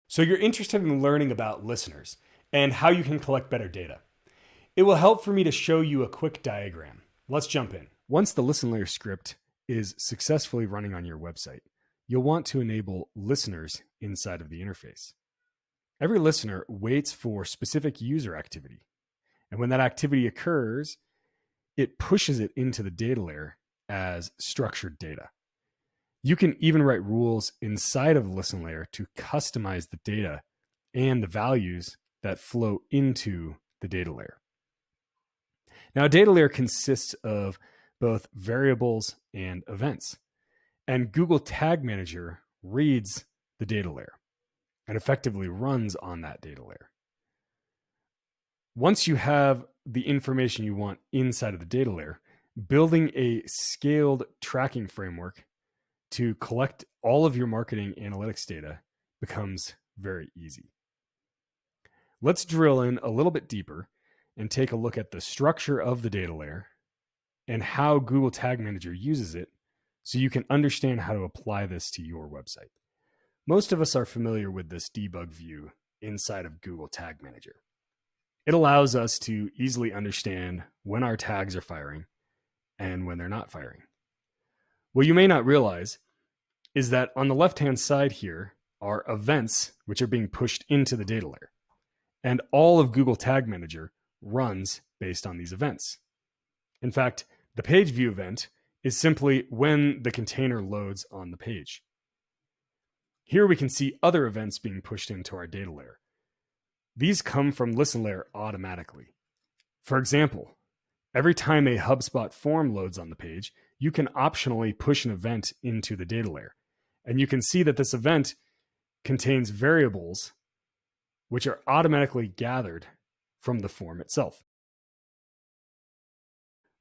So you're interested in learning about listeners and how you can collect better data. It will help for me to show you a quick diagram. Let's jump in. Once the ListenLayer script is successfully running on your website, you'll want to enable listeners inside of the interface. Every listener waits for specific user activity. And when that activity occurs, it pushes it into the data layer as structured data. You can even write rules inside of ListenLayer to customize the data and the values that flow into the data layer. Now, a data layer consists of both variables and events, and Google Tag Manager reads the data layer and effectively runs on that data layer. Once you have the information you want inside of the data layer, building a scaled tracking framework to collect all of your marketing analytics data becomes very easy. Let's drill in a little bit deeper and take a look at the structure of the data layer and how Google Tag Manager uses it so you can understand how to apply this to your website. Most of us are familiar with this debug view inside of Google Tag Manager. It allows us to easily understand when our tags are firing and when they're not firing. What you may not realize is that on the left-hand side here are events which are being pushed into the data layer. And all of Google Tag Manager runs based on these events. In fact, the page view event is simply when the container loads on the page. Here we can see other events being pushed into our data layer. These come from ListenLayer automatically. For example, every time a HubSpot form loads on the page, you can optionally push an event into the data layer. And you can see that this event contains variables which are automatically gathered from the form itself.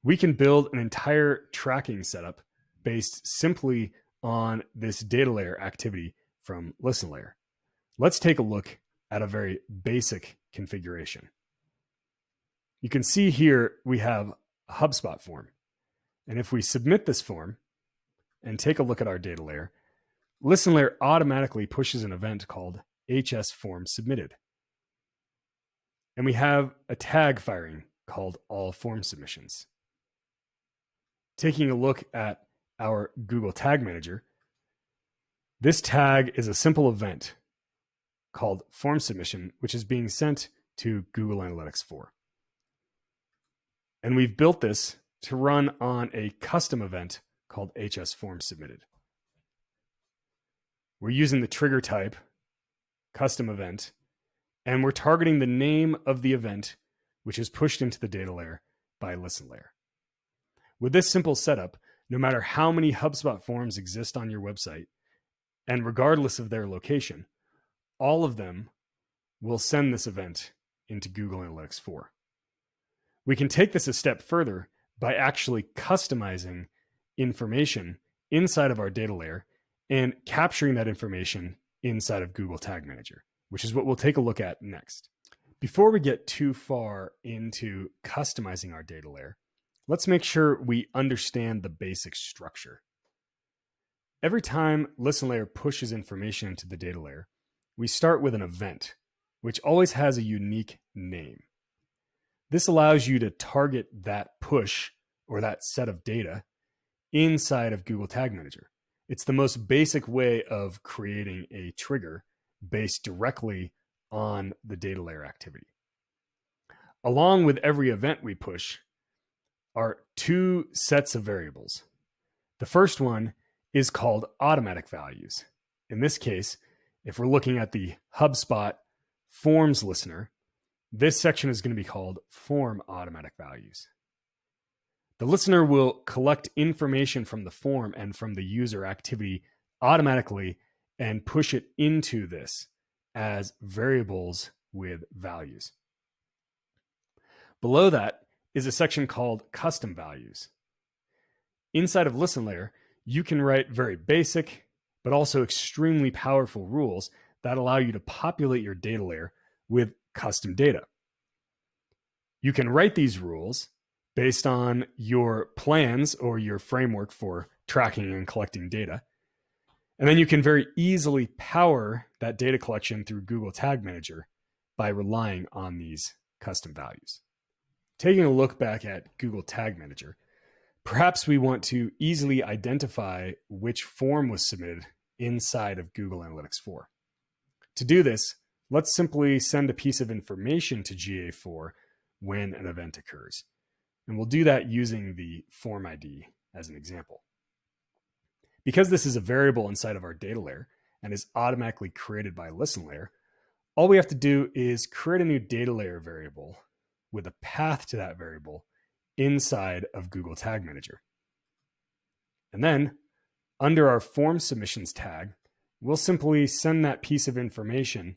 We can build an entire tracking setup based simply on this data layer activity from ListenLayer. Let's take a look at a very basic configuration. You can see here we have a HubSpot form. And if we submit this form and take a look at our data layer, ListenLayer automatically pushes an event called HS form submitted. And we have a tag firing called all form submissions. Taking a look at our Google Tag Manager, this tag is a simple event called form submission, which is being sent to Google Analytics 4. And we've built this to run on a custom event called HS form submitted. We're using the trigger type custom event, and we're targeting the name of the event, which is pushed into the data layer by ListenLayer. With this simple setup, no matter how many HubSpot forms exist on your website, and regardless of their location, all of them will send this event into Google Analytics 4. We can take this a step further by actually customizing information inside of our data layer and capturing that information inside of Google Tag Manager, which is what we'll take a look at next. Before we get too far into customizing our data layer, let's make sure we understand the basic structure. Every time ListenLayer pushes information into the data layer, we start with an event, which always has a unique name. This allows you to target that push or that set of data inside of Google Tag Manager. It's the most basic way of creating a trigger based directly on the data layer activity. Along with every event we push are two sets of variables. The first one is called automatic values. In this case, if we're looking at the HubSpot forms listener, this section is going to be called form automatic values. The listener will collect information from the form and from the user activity automatically and push it into this as variables with values. Below that is a section called custom values. Inside of ListenLayer, you can write very basic, but also extremely powerful rules that allow you to populate your data layer with custom data. You can write these rules based on your plans or your framework for tracking and collecting data. And then you can very easily power that data collection through Google Tag Manager by relying on these custom values. Taking a look back at Google Tag Manager, perhaps we want to easily identify which form was submitted inside of Google Analytics 4. To do this, let's simply send a piece of information to GA4 when an event occurs. And we'll do that using the form ID as an example. Because this is a variable inside of our data layer and is automatically created by ListenLayer, all we have to do is create a new data layer variable with a path to that variable inside of Google Tag Manager. And then under our form submissions tag, we'll simply send that piece of information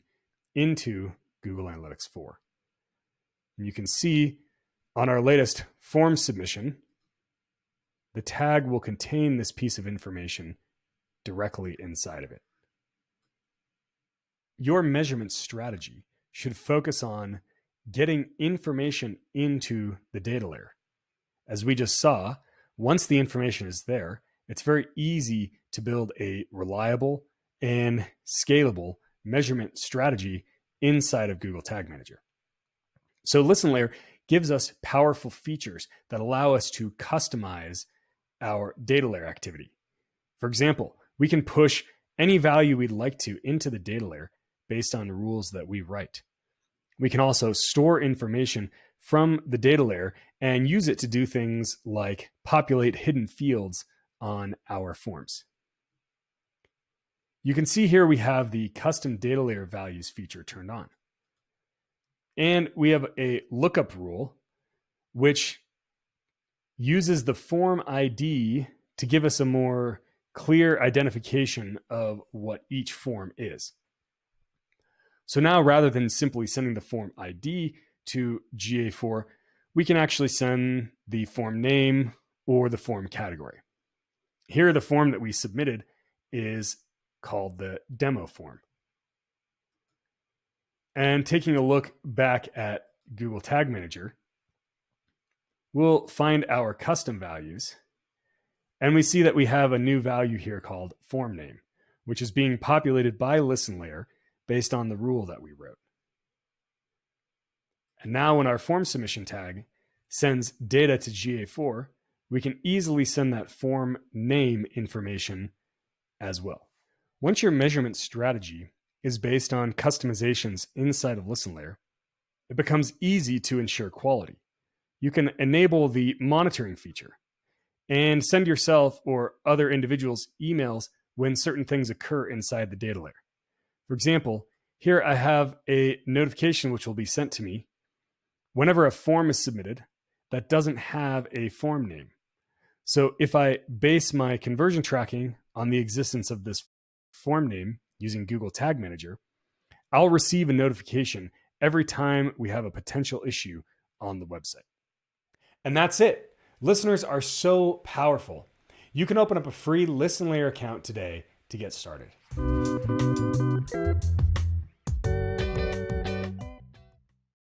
into Google Analytics 4. And you can see on our latest form submission, the tag will contain this piece of information directly inside of it. Your measurement strategy should focus on getting information into the data layer. As we just saw, once the information is there, it's very easy to build a reliable and scalable measurement strategy inside of Google Tag Manager. So ListenLayer gives us powerful features that allow us to customize our data layer activity. For example, we can push any value we'd like to into the data layer based on rules that we write. We can also store information from the data layer and use it to do things like populate hidden fields on our forms. You can see here we have the custom data layer values feature turned on. And we have a lookup rule, which uses the form ID to give us a more clear identification of what each form is. So now, rather than simply sending the form ID to GA4, we can actually send the form name or the form category. Here, the form that we submitted is called the demo form. And taking a look back at Google Tag Manager, we'll find our custom values, and we see that we have a new value here called form name, which is being populated by ListenLayer based on the rule that we wrote. And now when our form submission tag sends data to GA4, we can easily send that form name information as well. Once your measurement strategy is based on customizations inside of ListenLayer, it becomes easy to ensure quality. You can enable the monitoring feature and send yourself or other individuals emails when certain things occur inside the data layer. For example, here I have a notification which will be sent to me whenever a form is submitted that doesn't have a form name. So if I base my conversion tracking on the existence of this form name using Google Tag Manager, I'll receive a notification every time we have a potential issue on the website. And that's it. Listeners are so powerful. You can open up a free ListenLayer account today to get started.